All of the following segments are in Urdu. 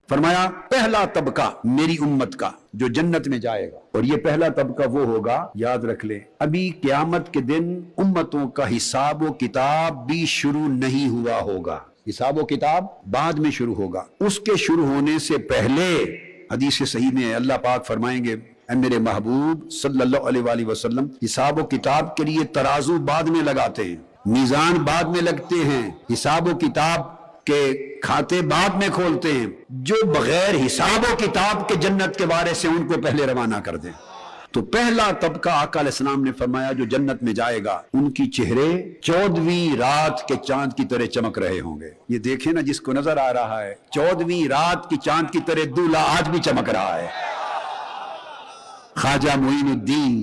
فرمایا پہلا طبقہ میری امت کا جو جنت میں جائے گا، اور یہ پہلا طبقہ وہ ہوگا، یاد رکھ لیں، ابھی قیامت کے دن امتوں کا حساب و کتاب بھی شروع نہیں ہوا ہوگا، حساب و کتاب بعد میں شروع ہوگا۔ اس کے شروع ہونے سے پہلے حدیث صحیح میں اللہ پاک فرمائیں گے، اے میرے محبوب صلی اللہ علیہ وآلہ وسلم، حساب و کتاب کے لیے ترازو بعد میں لگاتے ہیں، میزان بعد میں لگتے ہیں، حساب و کتاب کے کھاتے بعد میں کھولتے ہیں، جو بغیر حساب و کتاب کے جنت کے بارے سے ان کو پہلے روانہ کر دیں۔ تو پہلا طبقہ آقا علیہ السلام نے فرمایا جو جنت میں جائے گا، ان کی چہرے 14ویں رات کے چاند کی طرح چمک رہے ہوں گے۔ یہ دیکھیں نا، جس کو نظر آ رہا ہے 14ویں رات کی چاند کی طرح دولہا آج بھی چمک رہا ہے، خواجہ معین الدین،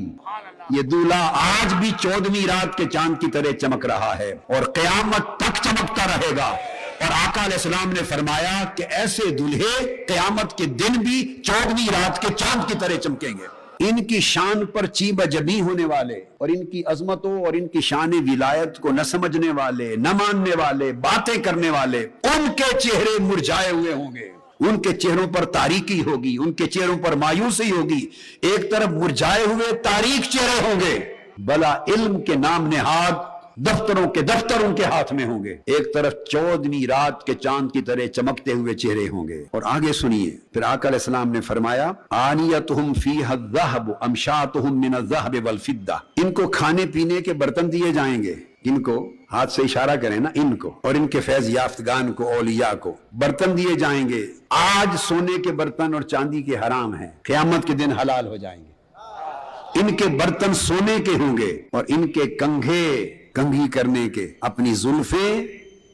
یہ دولہا آج بھی 14ویں رات کے چاند کی طرح چمک رہا ہے اور قیامت تک چمکتا رہے گا۔ اور آقا علیہ السلام نے فرمایا کہ ایسے دلہے قیامت کے دن بھی 14ویں رات کے چاند کی طرح چمکیں گے۔ ان کی شان پر چیبہ جبی ہونے والے اور ان کی عظمتوں اور ان کی شان ولایت کو نہ سمجھنے والے، نہ ماننے والے، باتیں کرنے والے، ان کے چہرے مرجھائے ہوئے ہوں گے، ان کے چہروں پر تاریکی ہوگی، ان کے چہروں پر مایوسی ہوگی، ایک طرف مرجھائے ہوئے تاریک چہرے ہوں گے، بلا علم کے نام نہاد دفتروں کے دفتر ان کے ہاتھ میں ہوں گے، ایک طرف 14ویں رات کے چاند کی طرح چمکتے ہوئے چہرے ہوں گے۔ اور آگے سنیے، پھر آقا علیہ السلام نے فرمایا آنیتہم فیہا الذہب امشاتہم من الذہب والفضہ، ان کو کھانے پینے کے برتن دیے جائیں گے، ان کو ہاتھ سے اشارہ کریں نا، ان کو اور ان کے فیض یافتگان کو، اولیاء کو برتن دیے جائیں گے۔ آج سونے کے برتن اور چاندی کے حرام ہیں، قیامت کے دن حلال ہو جائیں گے۔ ان کے برتن سونے کے ہوں گے اور ان کے کنگھے کنگھی کرنے کے، اپنی زلفیں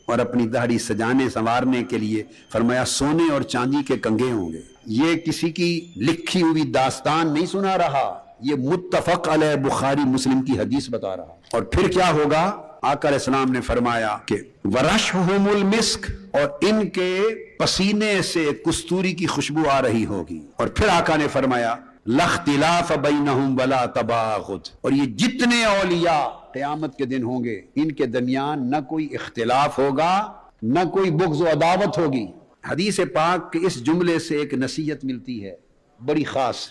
اور اپنی داڑھی سجانے سنوارنے کے لیے فرمایا سونے اور چاندی کے کنگھے ہوں گے۔ یہ کسی کی لکھی ہوئی داستان نہیں سنا رہا، یہ متفق علیہ بخاری مسلم کی حدیث بتا رہا۔ اور پھر کیا ہوگا؟ آقا علیہ السلام نے فرمایا کہ ورشہم المسک، اور ان کے پسینے سے کستوری کی خوشبو آ رہی ہوگی۔ اور پھر آقا نے فرمایا لاختلاف بینہم ولا تباغض، اور یہ جتنے اولیاء قیامت کے دن ہوں گے ان کے درمیان نہ کوئی اختلاف ہوگا، نہ کوئی بغض و عداوت ہوگی۔ حدیث پاک کے اس جملے سے ایک نصیحت ملتی ہے بڑی خاص،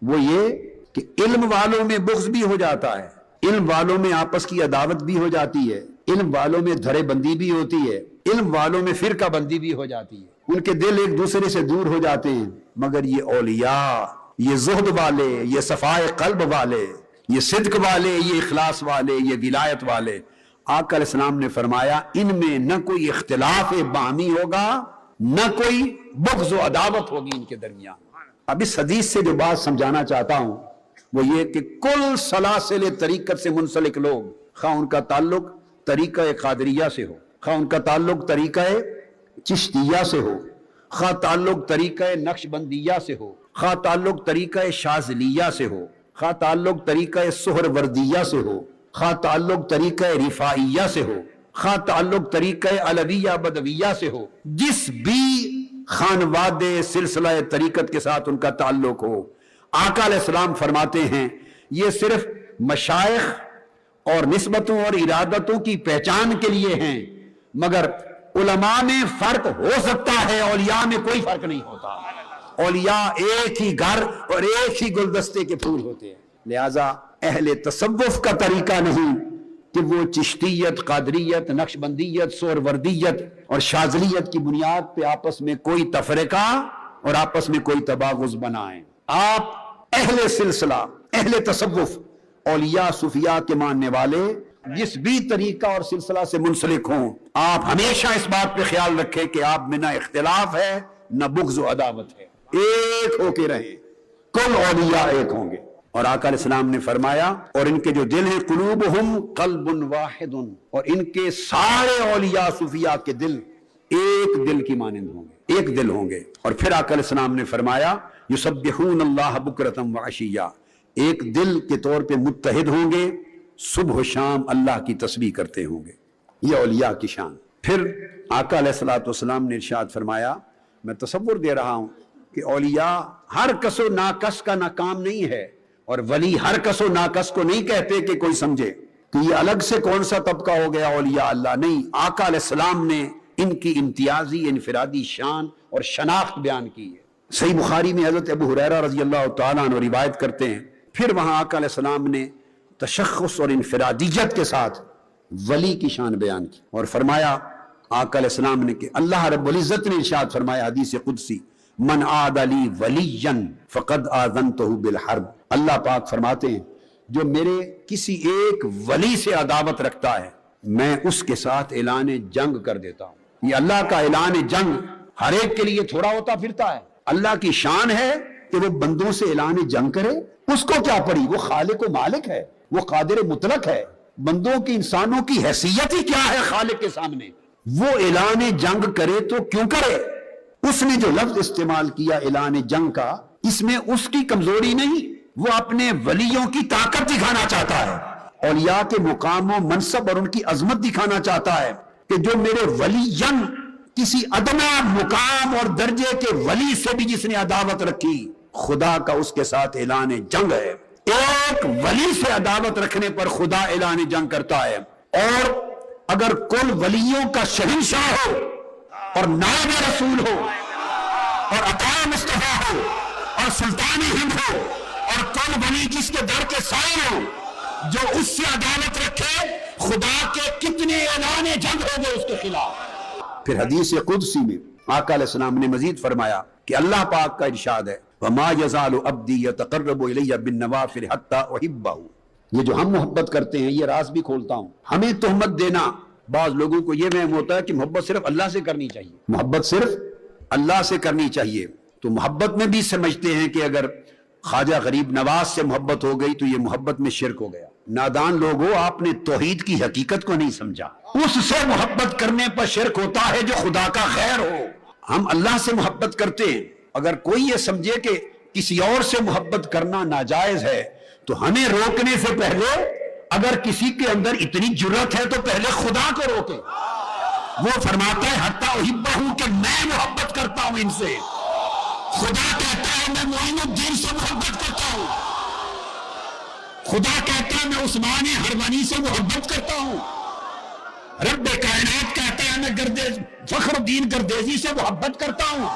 وہ یہ کہ علم والوں میں بغض بھی ہو جاتا ہے، علم والوں میں آپس کی عداوت بھی ہو جاتی ہے، علم والوں میں دھرے بندی بھی ہوتی ہے، علم والوں میں فرقہ بندی بھی ہو جاتی ہے، ان کے دل ایک دوسرے سے دور ہو جاتے ہیں۔ مگر یہ اولیاء، یہ زہد والے، یہ صفائے قلب والے، یہ صدق والے، یہ اخلاص والے، یہ ولایت والے، آقا علیہ السلام نے فرمایا ان میں نہ کوئی اختلاف باہمی ہوگا، نہ کوئی بغض و عداوت ہوگی ان کے درمیان۔ اب اس حدیث سے جو بات سمجھانا چاہتا ہوں وہ یہ کہ کل سلاسل طریقت سے منسلک لوگ، خواہ ان کا تعلق طریقہ قادریہ سے ہو، خواہ ان کا تعلق طریقہ چشتیہ سے ہو، خواہ تعلق طریقہ نقشبندیہ سے ہو، خواہ تعلق طریقہ شاذلیہ سے ہو، خواہ تعلق طریقہ سہروردیہ سے ہو، خواہ تعلق طریقہ رفاعیہ سے ہو، خواہ تعلق طریقہ علویہ بدویہ سے ہو، جس بھی خانواد سلسلہ طریقت کے ساتھ ان کا تعلق ہو، آقا علیہ السلام فرماتے ہیں یہ صرف مشائخ اور نسبتوں اور ارادتوں کی پہچان کے لیے ہیں، مگر علماء میں فرق ہو سکتا ہے، اولیاء میں کوئی فرق نہیں ہوتا۔ اولیاء ایک ہی گھر اور ایک ہی گلدستے کے پھول ہوتے ہیں۔ لہذا اہل تصوف کا طریقہ نہیں کہ وہ چشتیت، قادریت، نقشبندیت، سہروردیت اور شاذلیت کی بنیاد پہ آپس میں کوئی تفرقہ اور آپس میں کوئی تباغض بنائیں۔ آپ اہل سلسلہ، اہل تصوف، اولیاء صوفیاء کے ماننے والے جس بھی طریقہ اور سلسلہ سے منسلک ہوں، آپ ہمیشہ اس بات پہ خیال رکھیں کہ آپ میں نہ اختلاف ہے نہ بغض و عداوت ہے، ایک ہو کے رہیں، کل اولیاء ایک ہوں گے۔ اور آقا علیہ السلام نے فرمایا اور ان کے جو دل ہیں قلوبہم قلب واحد، اور ان کے سارے اولیاء صوفیاء کے دل ایک دل کی مانند ہوں گے، ایک دل ہوں گے۔ اور پھر آقا علیہ السلام نے فرمایا یسبحون اللہ بکرۃ وعشیہ، ایک دل کے طور پہ متحد ہوں گے، صبح و شام اللہ کی تسبیح کرتے ہوں گے۔ یہ اولیاء کی شان۔ پھر آقا علیہ السلام نے ارشاد فرمایا، میں تصور دے رہا ہوں کہ اولیاء ہر کس و ناکس کا ناکام نہیں ہے، اور ولی ہر کس و ناکس کو نہیں کہتے کہ کوئی سمجھے کہ یہ الگ سے کون سا طبقہ ہو گیا اولیاء اللہ، نہیں، آقا علیہ السلام نے ان کی امتیازی انفرادی شان اور شناخت بیان کی ہے۔ صحیح بخاری میں حضرت ابو ہریرہ رضی اللہ تعالیٰ عنہ روایت کرتے ہیں، پھر وہاں آقا علیہ السلام نے تشخص اور انفرادیت کے ساتھ ولی کی شان بیان کی اور فرمایا آقا علیہ السلام نے کہ اللہ رب العزت نے ارشاد فرمایا حدیث قدسی، من عاد لی ولیا فقد آذنتہ بالحرب۔ اللہ پاک فرماتے ہیں جو میرے کسی ایک ولی سے عداوت رکھتا ہے میں اس کے ساتھ اعلان جنگ کر دیتا ہوں۔ یہ اللہ کا اعلان جنگ ہر ایک کے لیے تھوڑا ہوتا پھرتا ہے، اللہ کی شان ہے کہ وہ بندوں سے اعلان جنگ کرے۔ اس کو کیا پڑی، وہ خالق و مالک ہے، وہ قادر مطلق ہے، بندوں کی انسانوں کی حیثیت ہی کیا ہے خالق کے سامنے، وہ اعلان جنگ کرے تو کیوں کرے۔ اس نے جو لفظ استعمال کیا اعلان جنگ کا، اس میں اس کی کمزوری نہیں، وہ اپنے ولیوں کی طاقت دکھانا چاہتا ہے، اولیاء کے مقام و منصب اور ان کی عظمت دکھانا چاہتا ہے کہ جو میرے ولیین کسی ادنا مقام اور درجے کے ولی سے بھی جس نے عداوت رکھی خدا کا اس کے ساتھ اعلان جنگ ہے۔ ایک ولی سے عداوت رکھنے پر خدا اعلان جنگ کرتا ہے، اور اگر کل ولیوں کا شہنشاہ ہو اور نائب رسول ہو اور عطا مصطفیٰ ہو اور سلطان ہند ہو اور کل ولی جس کے در کے سائے ہو، جو اس سے عداوت رکھے خدا کے کتنے اعلان جنگ ہو گئے اس کے خلاف۔ پھر حدیث قدسی میں آقا علیہ السلام نے مزید فرمایا کہ اللہ پاک کا ارشاد ہے وَمَا يَزَالُ عَبْدِي يَتَقَرَّبُ إِلَيَّ بِالنَّوَافِلِ حَتَّى أُحِبَّهُ۔ یہ جو ہم محبت کرتے ہیں یہ راز بھی کھولتا ہوں، ہمیں تہمت دینا، بعض لوگوں کو یہ وہم ہوتا ہے کہ محبت صرف اللہ سے کرنی چاہیے، محبت صرف اللہ سے کرنی چاہیے، تو محبت میں بھی سمجھتے ہیں کہ اگر خواجہ غریب نواز سے محبت ہو گئی تو یہ محبت میں شرک ہو گیا۔ نادان لوگوں، آپ نے توحید کی حقیقت کو نہیں سمجھا، اس سے محبت کرنے پر شرک ہوتا ہے جو خدا کا غیر ہو۔ ہم اللہ سے محبت کرتے ہیں، اگر کوئی یہ سمجھے کہ کسی اور سے محبت کرنا ناجائز ہے تو ہمیں روکنے سے پہلے اگر کسی کے اندر اتنی جرت ہے تو پہلے خدا کو روکے۔ وہ فرماتا ہے حتیٰ احبہ کہ میں محبت کرتا ہوں ان سے، خدا کہتا ہے میں معین الدین سے محبت کرتا ہوں، خدا کہتا ہے میں عثمان ہروانی سے محبت کرتا ہوں، رب کائنات کہتا ہے میں فخر الدین گردیزی سے محبت کرتا ہوں،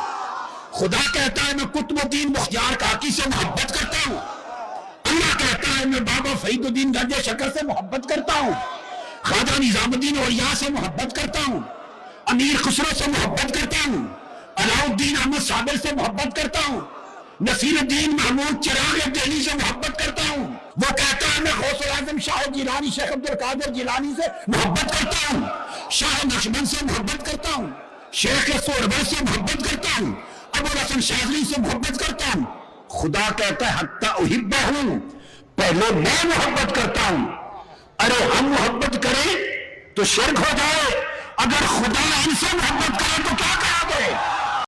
خدا کہتا ہے میں قطب الدین بختیار کاکی سے محبت کرتا ہوں، اللہ کہتا ہے میں بابا فرید الدین گنج شکر سے محبت کرتا ہوں، خواجہ نظام الدین اولیاء سے محبت کرتا ہوں، امیر خسرو سے محبت کرتا ہوں، علاء الدین احمد صابر سے محبت کرتا ہوں، نصیر الدین محمود چراغ دہلی سے محبت کرتا ہوں۔ وہ کہتا ہے میں غوث الاعظم شاہ جیلانی شیخ عبد القادر جیلانی سے محبت کرتا ہوں، شاہ نقشبند سے محبت کرتا ہوں، شیخ سہروردی سے محبت کرتا ہوں، ابو الحسن شاذلی سے محبت کرتا ہوں۔ خدا کہتا ہے حتیٰ احبہ، پہلے میں محبت کرتا ہوں۔ ارے ہم محبت کریں تو شرک ہو جائے، اگر خدا ان سے محبت کرے تو کیا کہا گئے؟